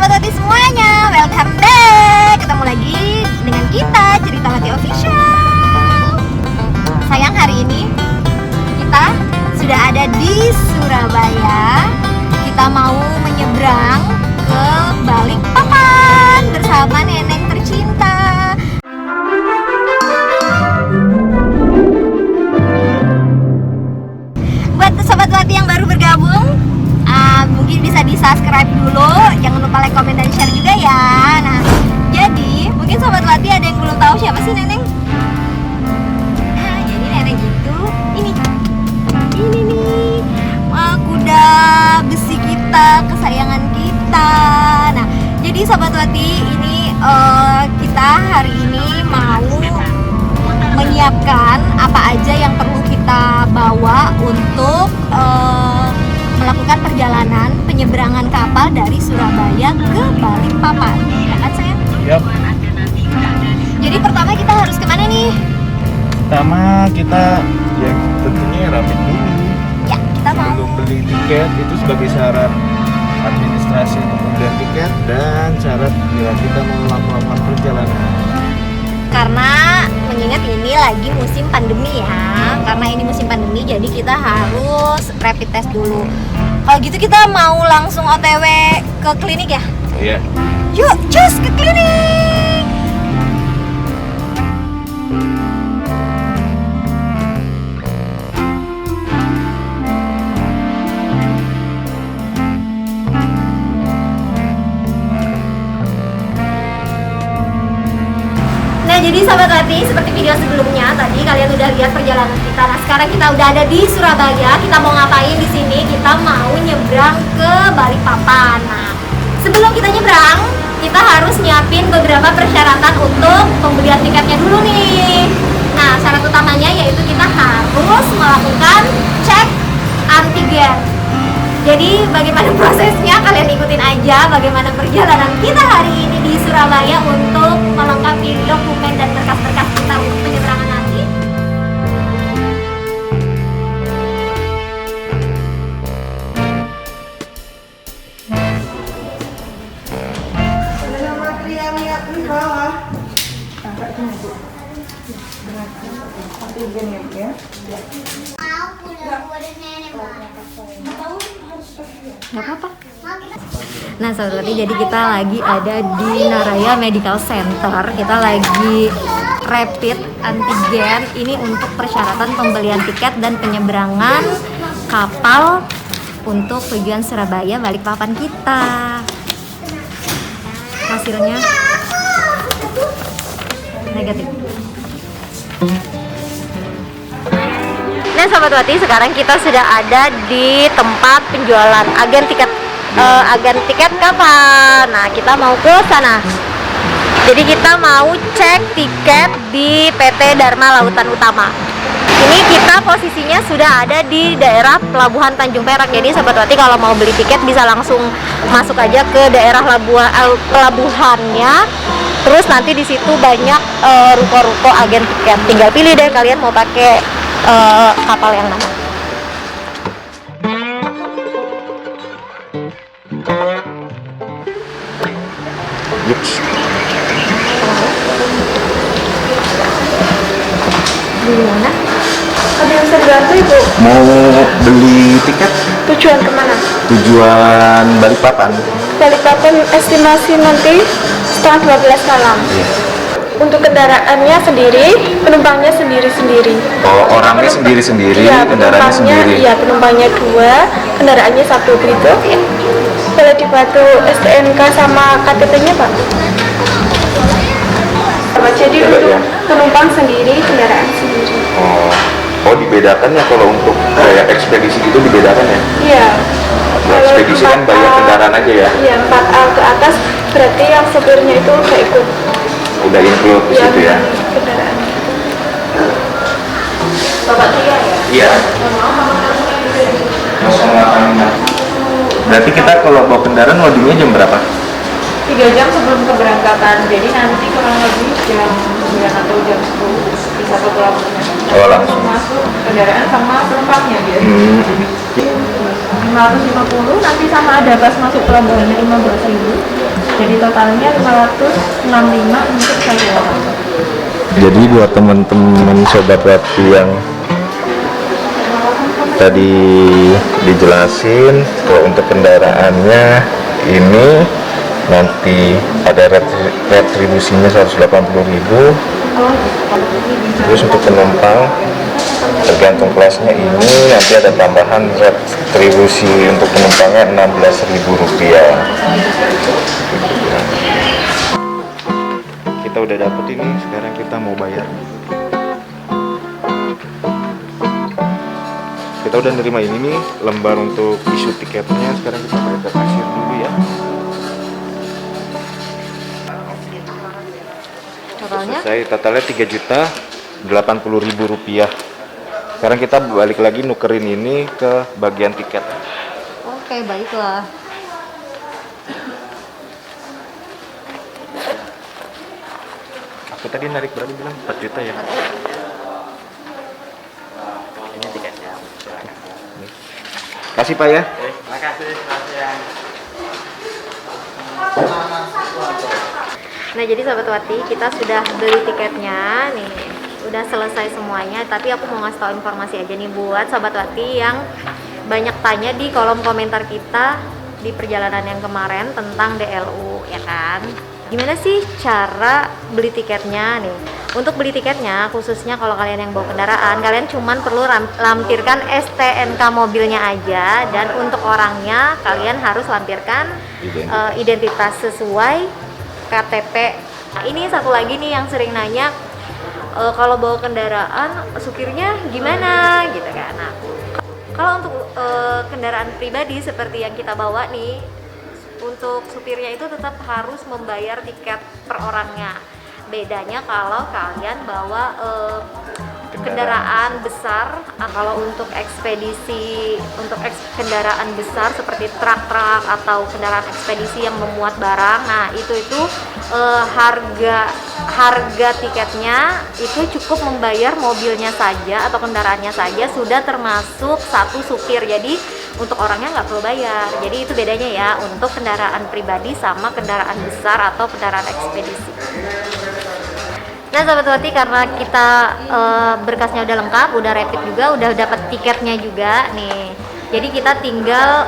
Sahabat Wati semuanya, welcome back. Ketemu lagi dengan kita, Cerita Wati Official. Sayang, hari ini kita sudah ada di Surabaya. Kita mau menyeberang ke Balikpapan bersama Neneng tercinta. Buat Sobat Wati yang baru bergabung, mungkin bisa di subscribe dulu, jangan lupa like, komen, dan share juga ya. Nah, jadi mungkin Sobat Wati ada yang belum tahu siapa sih Neneng. Nah, jadi Neneng itu ini nih, kuda besi kita, kesayangan kita. Nah, jadi Sobat Wati ini kita hari ini mau menyiapkan apa aja yang perlu kita bawa untuk melakukan perjalanan penyeberangan kapal dari Surabaya ke Balikpapan. Ya kan sayang? Yap. Jadi pertama kita harus kemana nih? Pertama kita ya tentunya rapid dulu. Ya, kita mau Belum beli tiket itu sebagai syarat administrasi untuk pembelian tiket dan syarat bila kita mau melakukan perjalanan. karena mengingat ini lagi musim pandemi ya. Karena ini musim pandemi jadi kita harus rapid test dulu. Kalau gitu kita mau langsung OTW ke klinik ya? Iya. Yuk, cus ke klinik. Nah, jadi Sahabat Wati, seperti video sebelumnya tadi kalian udah lihat perjalanan kita. Nah, sekarang kita udah ada di Surabaya. Kita mau ngapain di sini? Kita mau nyebrang ke Balikpapan. Nah, sebelum kita nyebrang, kita harus nyiapin beberapa persyaratan untuk pembelian tiketnya dulu nih. Nah, syarat utamanya yaitu kita harus melakukan cek antigen. Jadi bagaimana prosesnya, kalian ikutin aja bagaimana perjalanan kita hari ini di Surabaya untuk melengkapi dokumen dan berkas-berkas kita untuk penyeberangan nanti. Gak apa-apa. Nah Sobat Wati, jadi kita lagi ada di Naraya Medical Center. Kita lagi rapid antigen. Ini untuk persyaratan pembelian tiket dan penyeberangan kapal untuk tujuan Surabaya Balikpapan kita. Hasilnya negatif. Nah Sobat Wati, sekarang kita sudah ada di tempat penjualan agen tiket kapal. Nah, kita mau ke sana. Jadi kita mau cek tiket di PT Dharma Lautan Utama. Ini kita posisinya sudah ada di daerah Pelabuhan Tanjung Perak. Jadi Sobat Wati kalau mau beli tiket bisa langsung masuk aja ke daerah pelabuhannya. Terus nanti di situ banyak ruko-ruko agen tiket. Tinggal pilih deh kalian mau pakai kapal yang mana. Gimana? Ada yang bisa dibantu Ibu? Mau beli tiket Tujuan kemana? tujuan Balikpapan. Balikpapan estimasi nanti setengah 12 malam. Iya. Untuk kendaraannya sendiri, penumpangnya sendiri-sendiri. Oh, orangnya sendiri-sendiri, Iya, kendaraannya sendiri. Iya, penumpangnya 2, kendaraannya 1 gitu. Boleh dibantu STNK sama KTP-nya Pak? Jadi Coba, untuk ya. penumpang sendiri, kendaraan sendiri. Oh, dibedakan ya kalau untuk kayak ekspedisi gitu dibedakan ya? Iya. Ya, ekspedisi kan bayar kendaraan aja ya? Iya, 4A ke atas berarti yang sopirnya itu udah ikut. Udah include di situ ya? Kendaraan. Bapak Tia ya? Iya. 08. Berarti kita kalau bawa kendaraan loadingnya jam berapa? 3 jam sebelum keberangkatan, jadi nanti kurang lebih jam 9 atau jam 10 bisa ke pelabuhan. Oh, langsung masuk kendaraan sama penumpangnya biasa. 550, nanti sama ada pas masuk pelabuhannya 15.000. Jadi totalnya 565 untuk satu orang. Jadi buat teman-teman sobat Wati yang tadi dijelasin kalau untuk kendaraannya ini nanti ada retribusinya 180.000. Terus untuk penumpang tergantung kelasnya ini nanti ada tambahan retribusi untuk penumpangnya Rp16.000. Kita udah dapet ini, sekarang kita mau bayar. Kita udah nerima ini nih lembar untuk isu tiketnya, sekarang kita bayar ke kasir dulu ya. Totalnya Selesai, totalnya Rp3.080.000. Sekarang kita balik lagi nukerin ini ke bagian tiket. oke, baiklah. Aku tadi narik berapa bilang? 4 juta ya? Ini tiketnya. Kasih Pak ya. Makasih Mas Yang. Nah, jadi Sobat Wati, kita sudah beli tiketnya nih. Udah selesai semuanya, tapi aku mau ngasih tahu informasi aja nih buat Sobat Wati yang banyak tanya di kolom komentar kita di perjalanan yang kemarin tentang DLU, ya kan? Gimana sih cara beli tiketnya nih? Untuk beli tiketnya, khususnya kalau kalian yang bawa kendaraan, kalian cuman perlu lampirkan STNK mobilnya aja, dan untuk orangnya kalian harus lampirkan identitas sesuai KTP. Nah, ini satu lagi nih yang sering nanya, kalau bawa kendaraan supirnya gimana gitu kan. Nah, kalau untuk kendaraan pribadi seperti yang kita bawa nih, untuk supirnya itu tetap harus membayar tiket per orangnya. Bedanya kalau kalian bawa kendaraan besar, kalau untuk ekspedisi, untuk kendaraan besar seperti truk-truk atau kendaraan ekspedisi yang memuat barang, nah itu harga tiketnya itu cukup membayar mobilnya saja atau kendaraannya saja sudah termasuk satu supir. Jadi untuk orangnya nggak perlu bayar. Jadi itu bedanya ya untuk kendaraan pribadi sama kendaraan besar atau kendaraan ekspedisi. Nah Sobat Wati, karena kita berkasnya udah lengkap, udah rapid juga, udah dapat tiketnya juga nih. Jadi kita tinggal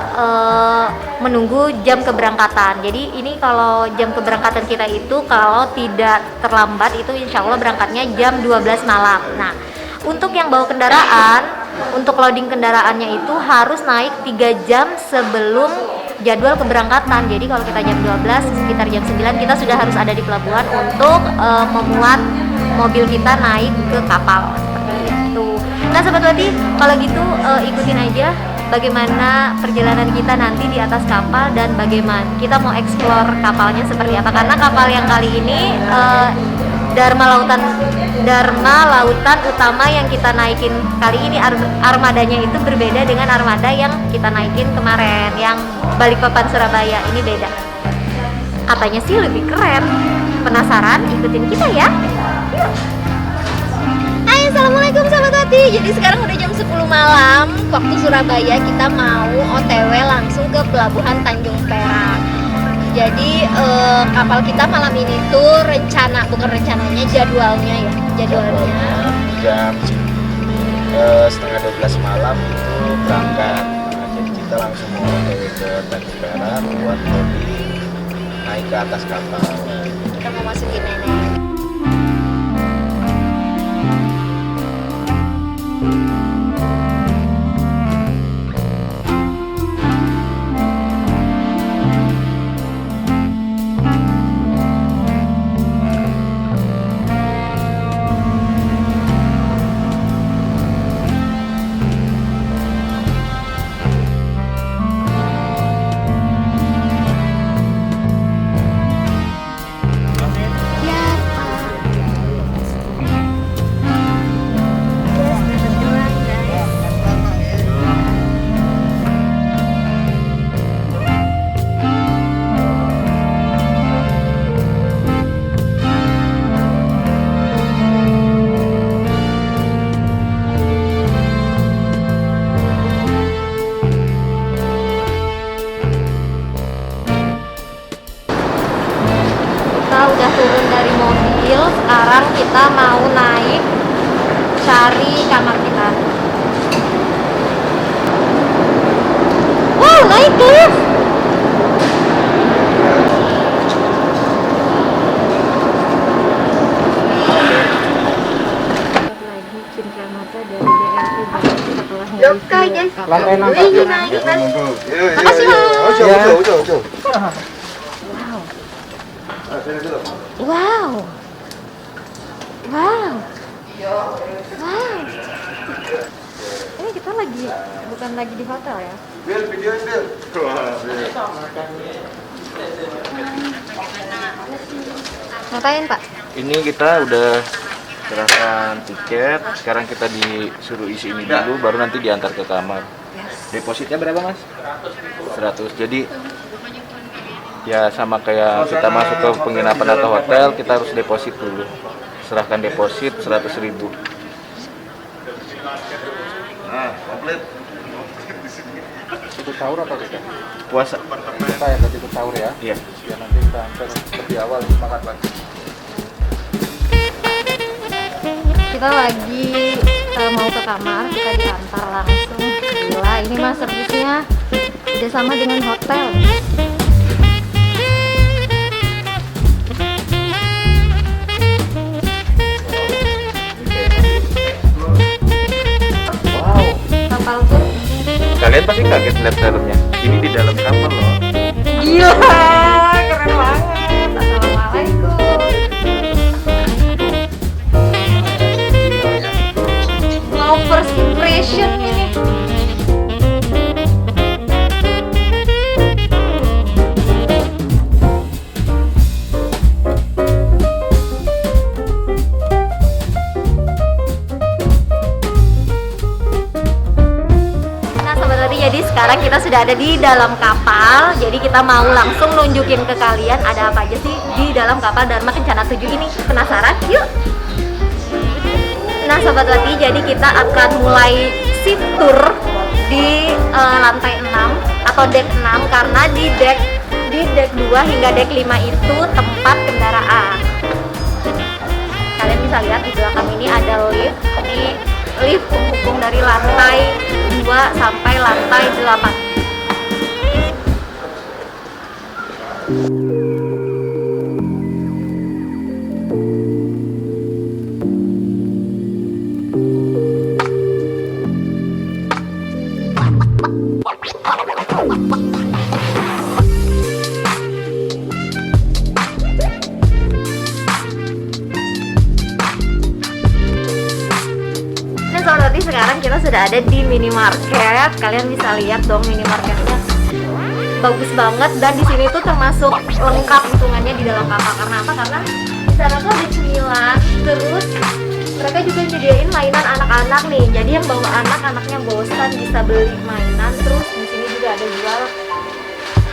menunggu jam keberangkatan. Jadi ini kalau jam keberangkatan kita itu kalau tidak terlambat itu insya Allah berangkatnya jam 12 malam. Nah untuk yang bawa kendaraan, untuk loading kendaraannya itu harus naik 3 jam sebelum jadwal keberangkatan. Jadi kalau kita jam 12, sekitar jam 9 kita sudah harus ada di pelabuhan untuk memuat mobil kita naik ke kapal seperti itu. Nah Sobat Wati, kalau gitu ikutin aja bagaimana perjalanan kita nanti di atas kapal dan bagaimana kita mau explore kapalnya seperti apa. Karena kapal yang kali ini Dharma Lautan Utama yang kita naikin kali ini, armadanya itu berbeda dengan armada yang kita naikin kemarin, yang Balikpapan Surabaya. Ini beda. Apanya sih lebih keren? Penasaran? Ikutin kita ya. Yuk. Hai, assalamualaikum Sobat Wati. Jadi sekarang udah jam 10 malam waktu Surabaya. Kita mau OTW langsung ke Pelabuhan Tanjung Perak. Jadi kapal kita malam ini tuh jadwalnya Jam setengah 12 malam itu berangkat. Nah, jadi kita langsung mau OTW ke Tanjung Perak buat loading naik ke atas kapal. Kita mau masukin nenek. kita udah turun dari mobil. Sekarang kita mau naik cari kamar kita. Wow, naik lift. Lagi cinta mata dari DRT setelah Yokai, guys. Lantai 6. Wih, naik, Mas. Makasih, Mas. Wow. Wow. Wow. Ini kita bukan lagi di hotel ya? Ngapain, Pak? Ini kita udah serahkan tiket. Sekarang kita disuruh isi ini dulu, baru nanti diantar ke kamar. Depositnya berapa, Mas? 100. Jadi ya sama kayak kita masuk ke penginapan atau hotel, kita harus deposit dulu. Serahkan deposit 100.000. Nah, komplit. Ikut sahur atau tidak? Puasa. Kita ya tadi ikut sahur ya? Iya. Ya nanti kita antar lebih awal makan lagi. Kita lagi mau ke kamar, kita diantar langsung. Gila, ini mah servisnya udah sama dengan hotel. Wow. Kapal tuh Kalian pasti kaget lihat dalamnya. Ini di dalam kamar loh. gila, keren banget. Assalamualaikum. Mau first impression ini. Nah, Sobat Roti, jadi sekarang kita sudah ada di dalam kapal. Jadi kita mau langsung nunjukin ke kalian ada apa aja sih di dalam kapal Dharma Kencana 7 ini. Penasaran? Yuk! Nah, Sobat Roti, jadi kita akan mulai ship tour di lantai 6 atau deck 6, karena di deck 2 hingga deck 5 itu tempat kendaraan. Kalian bisa lihat di belakang ini ada lift. Ini lift penghubung dari lantai 2 sampai lantai 8. Nah, Sobat Roti, sekarang kita sudah ada di minimarket. Kalian bisa lihat dong, minimarketnya bagus banget, dan di sini tuh termasuk lengkap hitungannya di dalam kapal. Karena apa? Karena di sana tuh ada cemilan, terus mereka juga nyediain mainan anak-anak nih. Jadi yang bawa anak, anaknya bosan bisa beli mainan. Terus di sini juga ada jual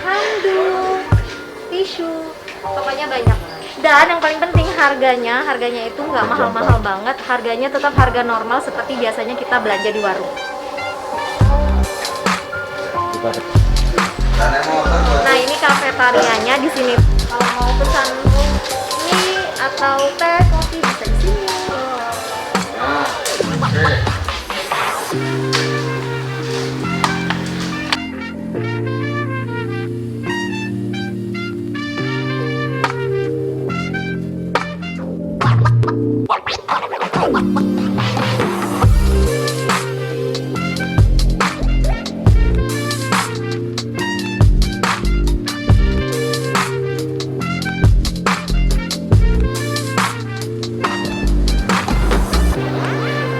handuk, tisu, pokoknya banyak. Dan yang paling penting harganya itu nggak mahal-mahal banget. Harganya tetap harga normal seperti biasanya kita belanja di warung. Nah, ini kafetarianya di sini. Kalau mau pesan mie atau teh, kopi bisa di sini.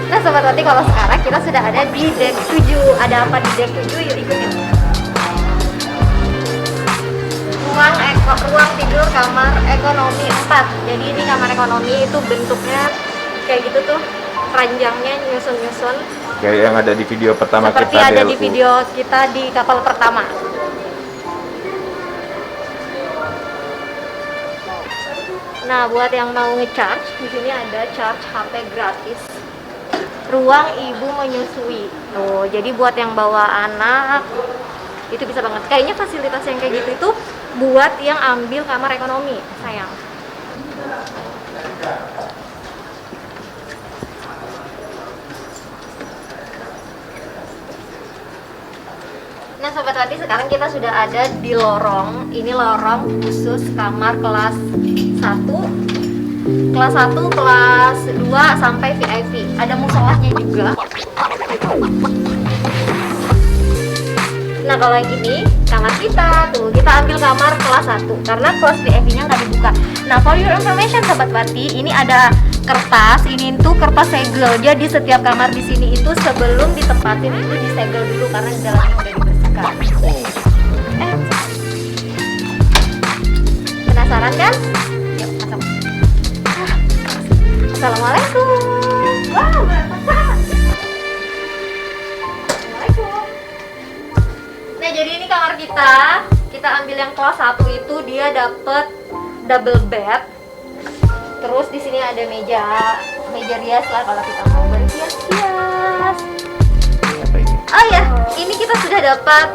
Nah, Sobat Roti, kalau sekarang kita sudah ada di deck 7. Ada apa di deck 7? Yuk ikutin. Ruang tidur kamar ekonomi 4. Jadi ini kamar ekonomi itu bentuknya kayak gitu tuh, ranjangnya nyusun-nyusun. Kayak yang ada di video pertama Seperti kita ada di DLU. video kita di kapal pertama. Nah, buat yang mau ngecharge, di sini ada charge HP gratis. Ruang ibu menyusui. Tuh, jadi buat yang bawa anak itu bisa banget. Kayaknya fasilitas yang kayak gitu itu buat yang ambil kamar ekonomi, sayang. Nah Sobat Wati, sekarang kita sudah ada di lorong. Ini lorong khusus kamar kelas 1, kelas 1, kelas 2 sampai VIP. Ada musolahnya juga. Nah kalau yang ini kamar kita tuh, kita ambil kamar kelas 1 karena kelas VIP-nya nggak dibuka. Nah for your information Sobat Wati, ini ada kertas, ini tuh kertas segel. Jadi setiap kamar di sini itu sebelum ditempatin itu disegel dulu karena di dalamnya udah dibersihkan. Penasaran kan? Yuk masuk. Assalamualaikum. Wow, berantakan. Assalamualaikum. Nah jadi ini kamar kita. Kita ambil yang kelas 1 itu dia dapet double bed. Terus di sini ada meja rias lah kalau kita mau berhias-hias. Apa ini? Oh ya, ini kita sudah dapat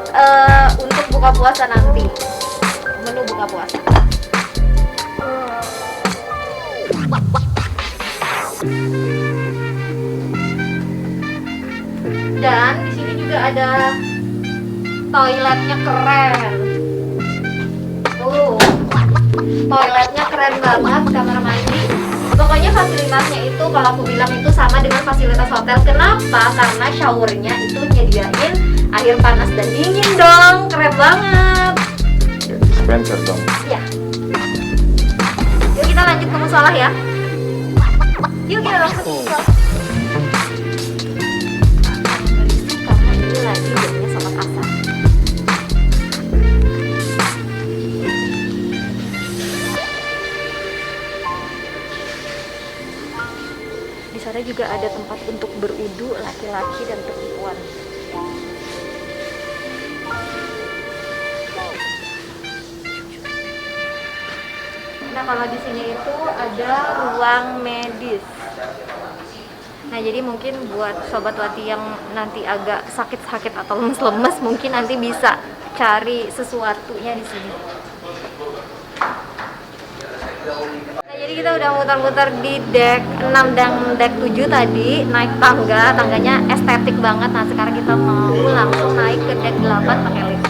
untuk buka puasa nanti. Menu buka puasa. Dan di sini juga ada toiletnya keren. Tuh, toiletnya keren banget, kamar mandi. Pokoknya fasilitasnya itu kalau aku bilang itu sama dengan fasilitas hotel. Kenapa? Karena showernya itu nyediain air panas dan dingin dong. Keren banget. Ya, dispenser dong. Ya. Yuk kita lanjut ke musola ya. Yuk kita langsung ke musola. Karena ini lagi jamnya sholat asar. Di sana juga ada tempat untuk berudu laki-laki dan perempuan. Nah kalau di sini itu ada ruang medis. Nah jadi mungkin buat Sobat Wati yang nanti agak sakit-sakit atau lemes-lemes mungkin nanti bisa cari sesuatunya di sini. Nah jadi kita udah muter-muter di deck 6 dan deck 7 tadi, naik tangga, tangganya estetik banget. Nah sekarang kita mau langsung naik ke deck 8 pakai lift.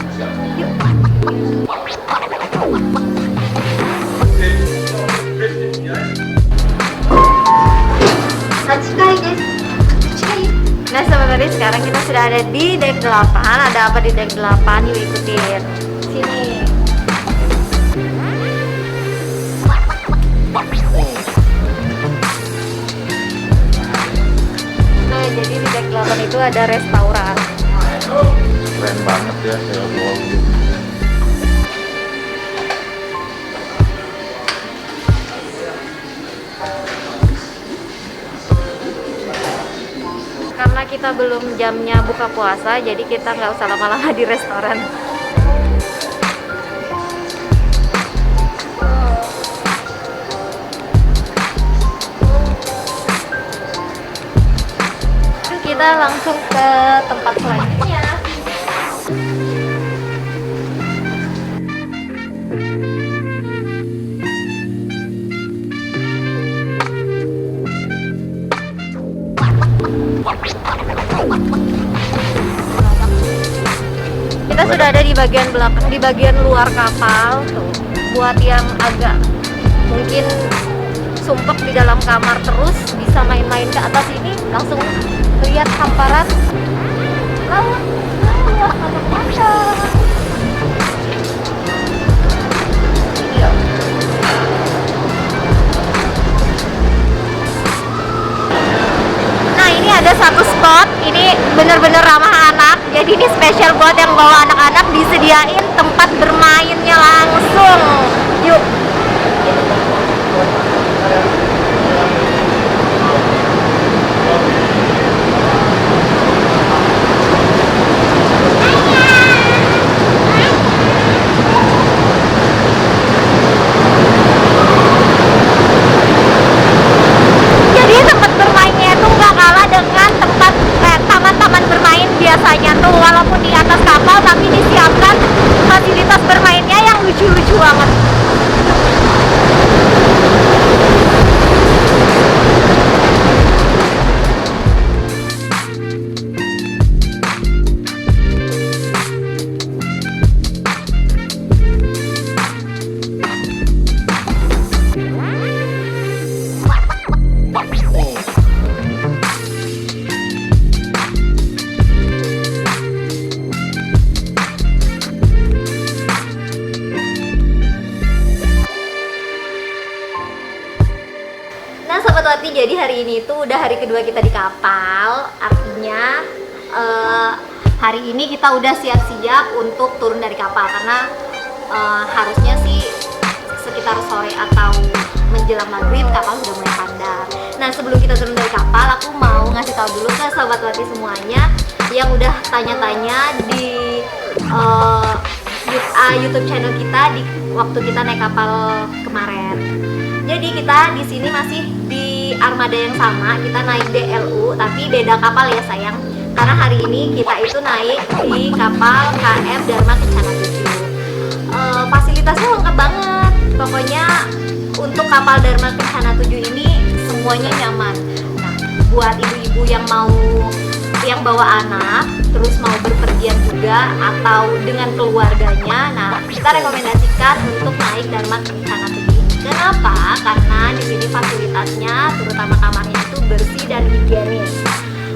Yuk. Nah sebenarnya sekarang kita sudah ada di deck 8. Ada apa di deck 8? Yuk ikutin. Sini. Nah jadi di deck 8 itu ada restoran. Keren banget ya, saya bawa gitu. Karena kita belum jamnya buka puasa, jadi kita nggak usah lama-lama di restoran. Kita langsung ke tempat selanjutnya. Kita sudah ada di bagian belakang, di bagian luar kapal tuh. Buat yang agak mungkin sumpek di dalam kamar terus bisa main-main ke atas ini, langsung lihat hamparan laut. Nah ini ada satu spot, ini bener-bener ramah anak. Jadi ini spesial buat yang bawa anak-anak, disediain tempat bermainnya langsung. Yuk. Jadi tempat bermainnya itu nggak kalah dengan tempat taman-taman bermain biasanya tuh, walaupun di atas kapal tapi disiapkan fasilitas bermainnya yang lucu-lucu banget. Wati, jadi hari ini tuh udah hari kedua kita di kapal. Artinya hari ini kita udah siap-siap untuk turun dari kapal karena harusnya sih sekitar sore atau menjelang maghrib kapal sudah mulai pandang. Nah, sebelum kita turun dari kapal, aku mau ngasih tahu dulu ke Sobat Wati semuanya yang udah tanya-tanya di YouTube channel kita di waktu kita naik kapal kemarin. Jadi kita di sini masih di armada yang sama, kita naik DLU tapi beda kapal ya sayang. Karena hari ini kita itu naik di kapal KM Dharma Kencana 7. Fasilitasnya lengkap banget. Pokoknya untuk kapal Dharma Kencana 7 ini semuanya nyaman. Nah, buat ibu-ibu yang bawa anak terus mau berpergian juga atau dengan keluarganya, nah kita rekomendasikan untuk naik Dharma Kencana 7 ini. Kenapa? Karena di sini fasilitasnya terutama kamarnya itu bersih dan higienis.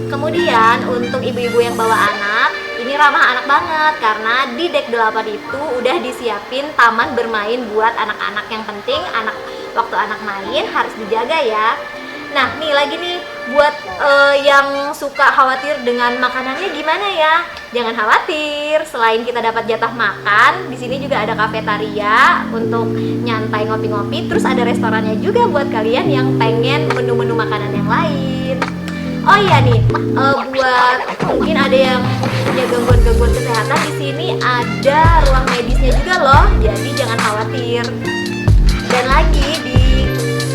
Kemudian untuk ibu-ibu yang bawa anak, ini ramah anak banget karena di deck 8 itu udah disiapin taman bermain buat anak-anak. Yang penting waktu anak main harus dijaga ya. Nah, nih lagi nih buat yang suka khawatir dengan makanannya gimana ya? Jangan khawatir, selain kita dapat jatah makan, di sini juga ada kafetaria untuk nyantai ngopi-ngopi, terus ada restorannya juga buat kalian yang pengen menu-menu makanan yang lain. Oh iya nih, buat mungkin ada yang punya gangguan-gangguan kesehatan, di sini ada ruang medisnya juga loh, jadi jangan khawatir. Dan lagi di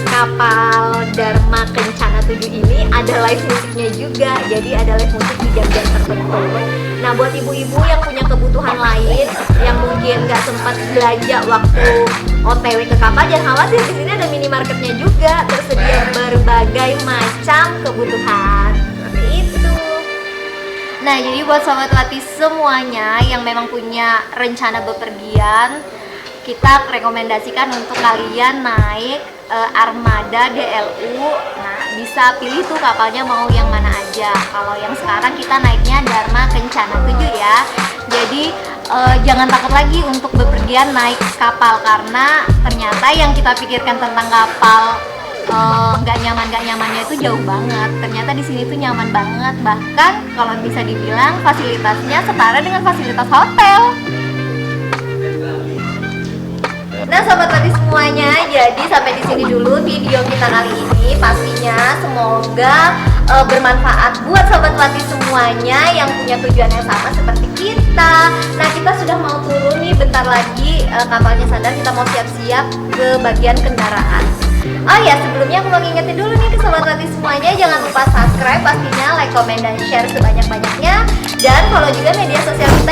kapal Dharma Kencana 7 ini ada live musiknya juga, jadi ada live musik di jam-jam tertentu. Nah, buat ibu-ibu yang punya kebutuhan lain, yang mungkin nggak sempat belanja waktu OTW ke kapal, jangan khawatir, di sini ada minimarketnya juga, tersedia berbagai macam kebutuhan. Seperti itu. Nah, jadi buat Sobat Wati semuanya yang memang punya rencana bepergian, kita rekomendasikan untuk kalian naik armada DLU. Nah, bisa pilih tuh kapalnya mau yang mana aja. Kalau yang sekarang kita naiknya Dharma Kencana 7 ya. Jadi jangan takut lagi untuk bepergian naik kapal karena ternyata yang kita pikirkan tentang kapal nggak nyamannya itu jauh banget. Ternyata di sini tuh nyaman banget. Bahkan kalau bisa dibilang fasilitasnya setara dengan fasilitas hotel. Nah, Sobat Wati semuanya, jadi sampai di sini dulu video kita kali ini. Pastinya semoga bermanfaat buat Sobat Wati semuanya yang punya tujuan yang sama seperti kita. Nah, kita sudah mau turun nih, bentar lagi kapalnya sadar, kita mau siap-siap ke bagian kendaraan. Oh ya, sebelumnya aku mau ngingetin dulu nih ke Sobat Wati semuanya, jangan lupa subscribe, pastinya like, comment, dan share sebanyak-banyaknya. Dan follow juga media sosial kita